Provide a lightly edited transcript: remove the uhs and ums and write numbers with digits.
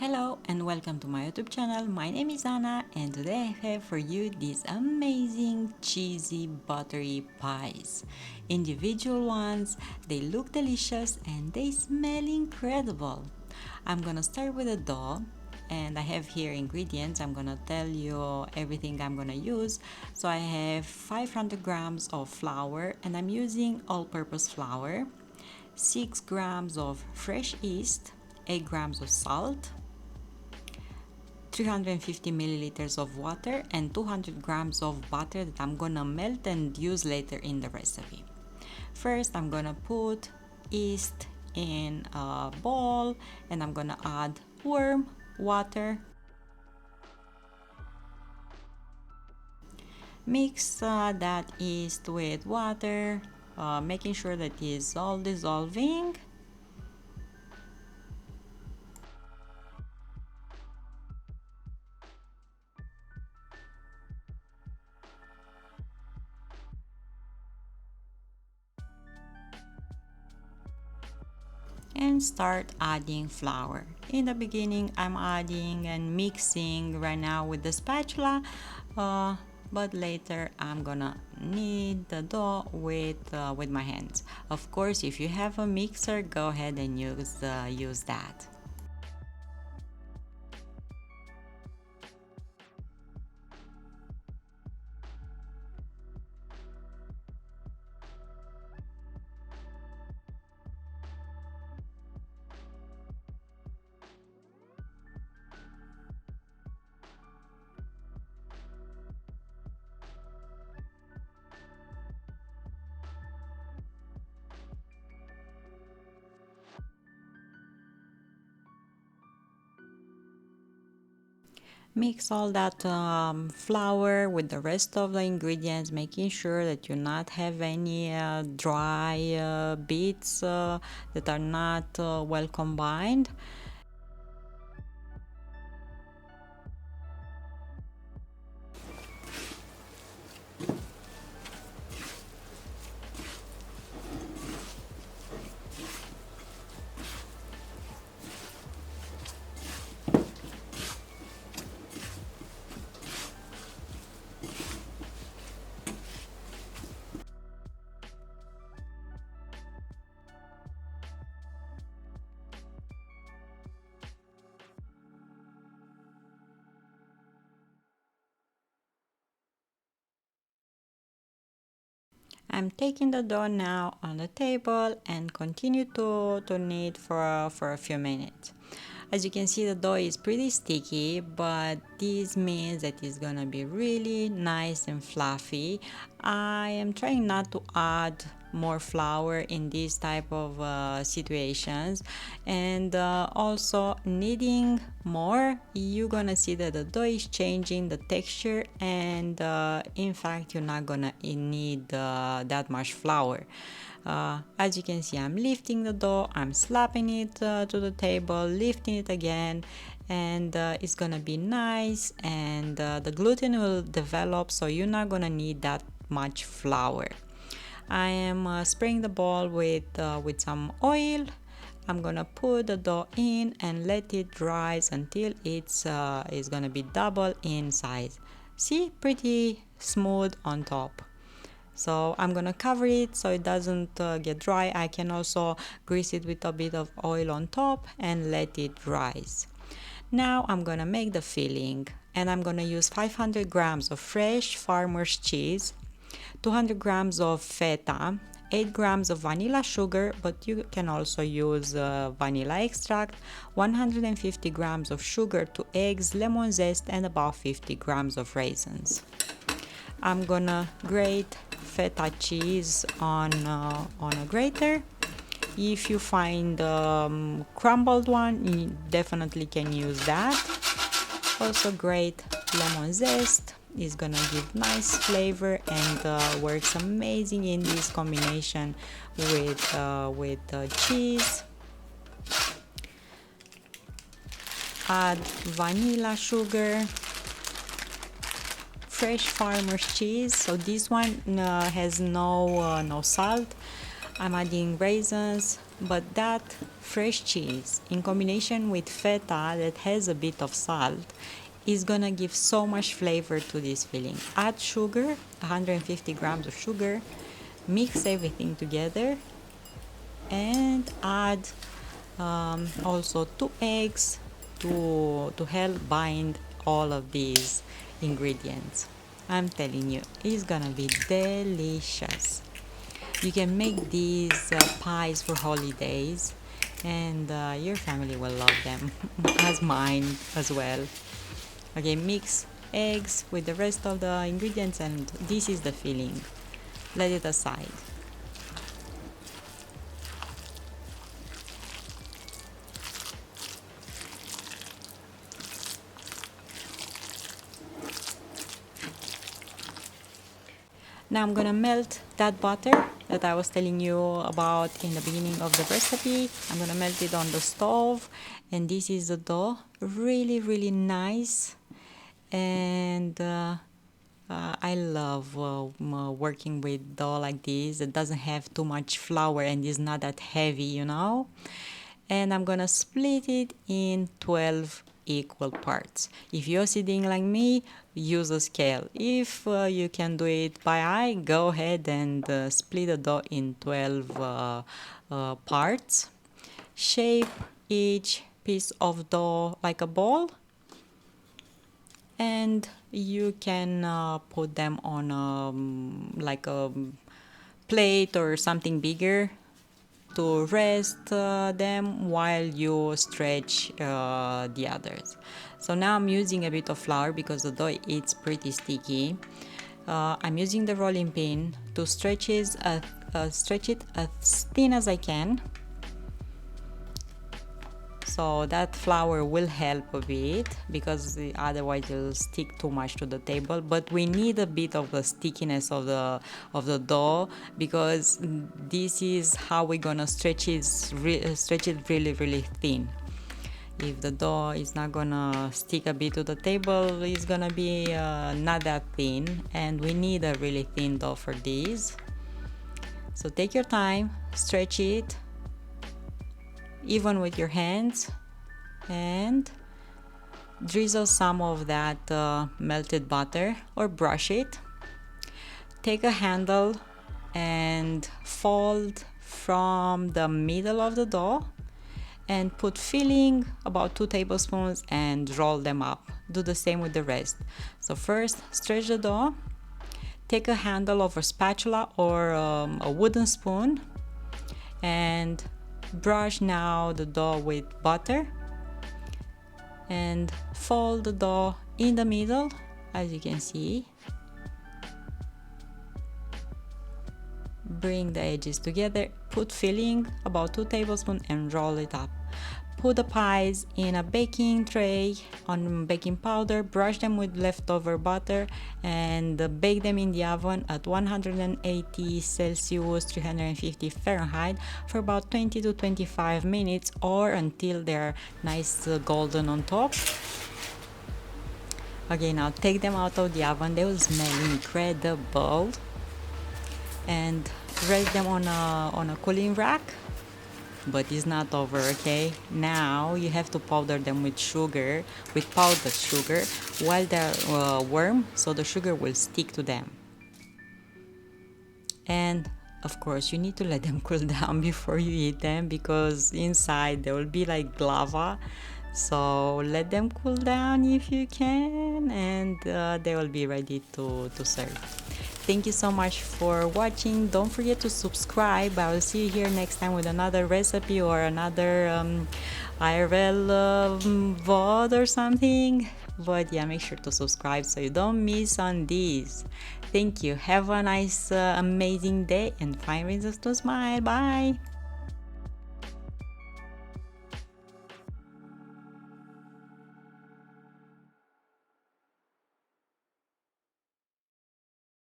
Hello and welcome to my YouTube channel. My name is Anna and today I have for you these amazing cheesy buttery pies. Individual ones, they look delicious and they smell incredible. I'm gonna start with the dough and I have here ingredients. I'm gonna tell you everything I'm gonna use. So I have 500 grams of flour and I'm using all-purpose flour, 6 grams of fresh yeast, 8 grams of salt, 350 milliliters of water and 200 grams of butter that I'm gonna melt and use later in the recipe. First, I'm gonna put yeast in a bowl and I'm gonna add warm water. Mix that yeast with water, making sure that it is all dissolving. And start adding flour. In the beginning, I'm adding and mixing right now with the spatula, but later I'm gonna knead the dough with my hands. Of course, if you have a mixer, go ahead and use that. Mix all that flour with the rest of the ingredients, making sure that you not have any dry bits that are not well combined. I'm taking the dough now on the table and continue to knead for a few minutes. As you can see, the dough is pretty sticky, but this means that it's gonna be really nice and fluffy. I am trying not to add more flour in these type of situations, and also kneading more, you're gonna see that the dough is changing the texture, and in fact you're not gonna need that much flour. As you can see, I'm lifting the dough, I'm slapping it to the table, lifting it again, and it's gonna be nice, and the gluten will develop, so you're not gonna need that much flour. I am spraying the bowl with some oil. I'm gonna put the dough in and let it rise until it's gonna be double in size. See, pretty smooth on top. So I'm gonna cover it so it doesn't get dry. I can also grease it with a bit of oil on top and let it rise. Now I'm gonna make the filling, and I'm gonna use 500 grams of fresh farmer's cheese, 200 grams of feta, 8 grams of vanilla sugar, but you can also use vanilla extract, 150 grams of sugar, 2 eggs, lemon zest, and about 50 grams of raisins. I'm gonna grate feta cheese on a grater. If you find crumbled one, you definitely can use that. Also grate lemon zest, is gonna give nice flavor and works amazing in this combination with cheese. Add vanilla sugar, fresh farmer's cheese, so this one has no salt. I'm adding raisins, but that fresh cheese in combination with feta that has a bit of salt is gonna give so much flavor to this filling. Add sugar, 150 grams of sugar, mix everything together, and add also 2 eggs to help bind all of these ingredients. I'm telling you, it's gonna be delicious. You can make these pies for holidays, and your family will love them, as mine as well. Okay, mix eggs with the rest of the ingredients, and this is the filling. Let it aside. Now I'm gonna melt that butter that I was telling you about in the beginning of the recipe. I'm gonna melt it on the stove, and this is the dough. Really, really nice. And I love working with dough like this. It doesn't have too much flour and is not that heavy, you know. And I'm gonna split it in 12 equal parts. If you're sitting like me, use a scale. If you can do it by eye, go ahead and split the dough in 12 parts. Shape each piece of dough like a ball, and you can put them on like a plate or something bigger to rest them while you stretch the others. So now I'm using a bit of flour because the dough is pretty sticky. I'm using the rolling pin to stretch it as thin as I can. So that flour will help a bit because otherwise it'll stick too much to the table. But we need a bit of the stickiness of the dough because this is how we're gonna stretch it really, really thin. If the dough is not gonna stick a bit to the table, it's gonna be not that thin, and we need a really thin dough for this. So take your time, stretch it even with your hands, and drizzle some of that melted butter or brush it. Take a handle and fold from the middle of the dough and put filling about 2 tablespoons and roll them up. Do the same with the rest. So first stretch the dough, take a handle of a spatula or a wooden spoon, and brush now the dough with butter and fold the dough in the middle, as you can see. Bring the edges together, put filling about 2 tablespoons and roll it up. Put the pies in a baking tray on baking powder, brush them with leftover butter, and bake them in the oven at 180 Celsius, 350 Fahrenheit for about 20 to 25 minutes or until they're nice golden on top. Okay, now take them out of the oven. They will smell incredible. And rest them on a cooling rack. But it's not over, okay? Now you have to powder them with sugar, with powdered sugar, while they're warm, so the sugar will stick to them. And of course, you need to let them cool down before you eat them because inside there will be like lava. So let them cool down if you can, and they will be ready to serve. Thank you so much for watching. Don't forget to subscribe. I will see you here next time with another recipe or another IRL VOD or something. But yeah, make sure to subscribe so you don't miss on these. Thank you. Have a nice, amazing day and find reasons to smile. Bye.